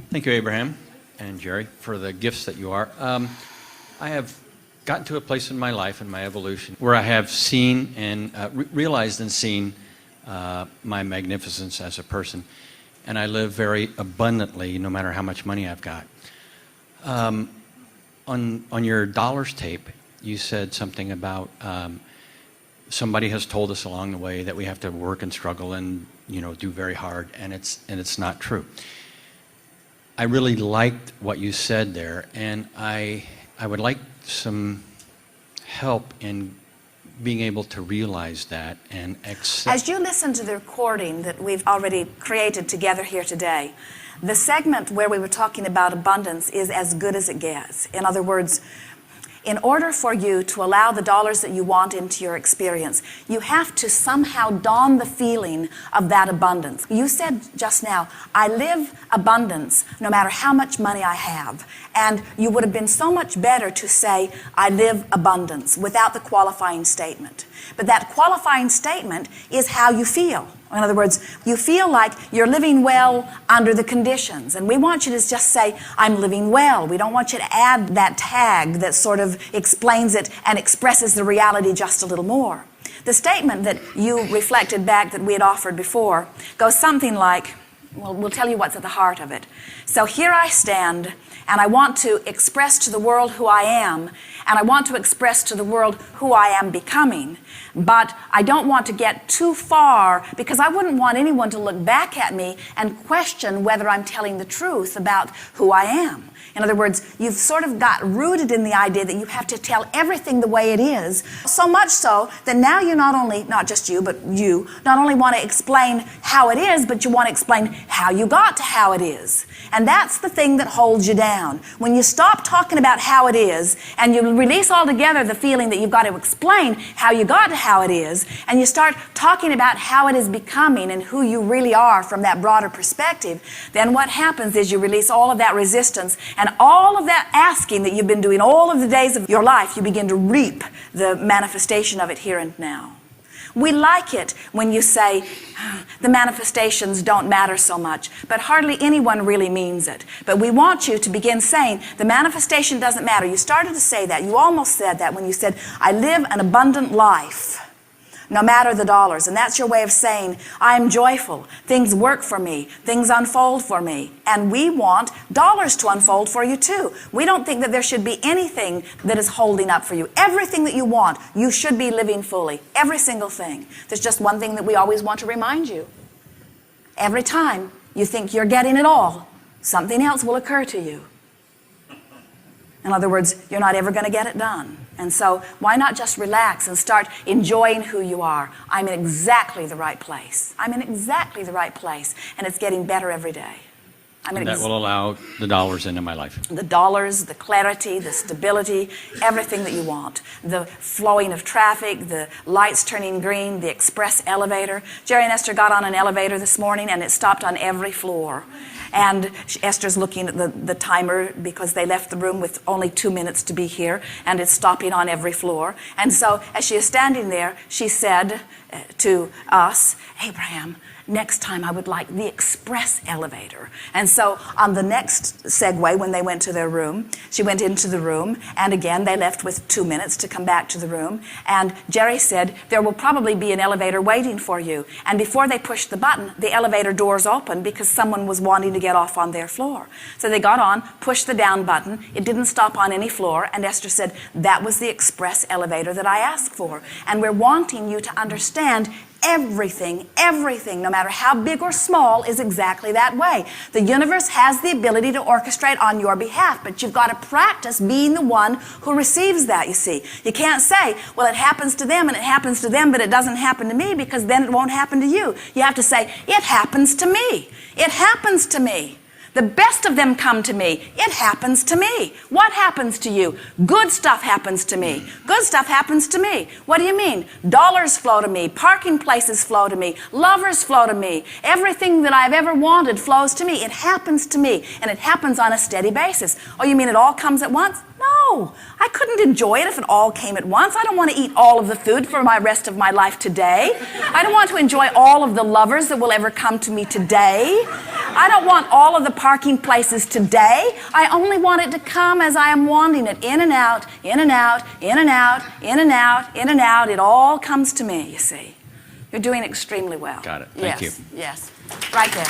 Thank you, Abraham and Jerry, for the gifts that you are. I have gotten to a place in my life, in my evolution, where I have seen and realized and seen my magnificence as a person. And I live very abundantly, no matter how much money I've got. On your dollars tape, you said something about somebody has told us along the way that we have to work and struggle and do very hard, and it's not true. I really liked what you said there, and I would like some help in being able to realize that and accept. As you listen to the recording that we've already created together here today, the segment where we were talking about abundance is as good as it gets. In other words, in order for you to allow the dollars that you want into your experience, you have to somehow don the feeling of that abundance. You said just now, I live abundance no matter how much money I have. And you would have been so much better to say, I live abundance, without the qualifying statement. But that qualifying statement is how you feel. In other words, you feel like you're living well under the conditions. And we want you to just say, I'm living well. We don't want you to add that tag that sort of explains it and expresses the reality just a little more. The statement that you reflected back that we had offered before goes something like, well, we'll tell you what's at the heart of it. So here I stand, and I want to express to the world who I am, and I want to express to the world who I am becoming. But I don't want to get too far, because I wouldn't want anyone to look back at me and question whether I'm telling the truth about who I am. In other words, you've sort of got rooted in the idea that you have to tell everything the way it is, so much so that now you not just you, but you not only want to explain how it is, but you want to explain how you got to how it is. And that's the thing that holds you down. When you stop talking about how it is, and you release altogether the feeling that you've got to explain how you got to how it is, and you start talking about how it is becoming and who you really are from that broader perspective, then what happens is you release all of that resistance, and all of that asking that you've been doing all of the days of your life, you begin to reap the manifestation of it here and now. We like it when you say, the manifestations don't matter so much, but hardly anyone really means it. But we want you to begin saying, the manifestation doesn't matter. You started to say that. You almost said that when you said, I live an abundant life, no matter the dollars. And that's your way of saying, I am joyful. Things work for me. Things unfold for me. And we want dollars to unfold for you too. We don't think that there should be anything that is holding up for you. Everything that you want, you should be living fully. Every single thing. There's just one thing that we always want to remind you. Every time you think you're getting it all, something else will occur to you. In other words, you're not ever going to get it done. And so why not just relax and start enjoying who you are? I'm in exactly the right place. I'm in exactly the right place, and it's getting better every day. And that will allow the dollars into my life. The dollars, the clarity, the stability, everything that you want. The flowing of traffic, the lights turning green, the express elevator. Jerry and Esther got on an elevator this morning, and it stopped on every floor. And Esther's looking at the timer because they left the room with only 2 minutes to be here, and it's stopping on every floor. And so as she is standing there, she said to us, Abraham, next time I would like the express elevator. And so on the next segue, when they went to their room, she went into the room, and again they left with 2 minutes to come back to the room. And Jerry said, there will probably be an elevator waiting for you. And before they pushed the button, the elevator doors opened because someone was wanting to get off on their floor. So they got on, pushed the down button. It didn't stop on any floor. And Esther said, that was the express elevator that I asked for. And we're wanting you to understand everything, no matter how big or small, is exactly that way. The universe has the ability to orchestrate on your behalf, but you've got to practice being the one who receives that, you see. You can't say, well, it happens to them and it happens to them, but it doesn't happen to me, because then it won't happen to you. You have to say, it happens to me. It happens to me. The best of them come to me. It happens to me. What happens to you? Good stuff happens to me. Good stuff happens to me. What do you mean? Dollars flow to me. Parking places flow to me. Lovers flow to me. Everything that I've ever wanted flows to me. It happens to me, and it happens on a steady basis. Oh, you mean it all comes at once? No. No, I couldn't enjoy it if it all came at once. I don't want to eat all of the food for my rest of my life today. I don't want to enjoy all of the lovers that will ever come to me today. I don't want all of the parking places today. I only want it to come as I am wanting it, in and out, in and out, in and out, in and out, in and out. It all comes to me, you see. You're doing extremely well. Got it. Thank you. Yes, right there.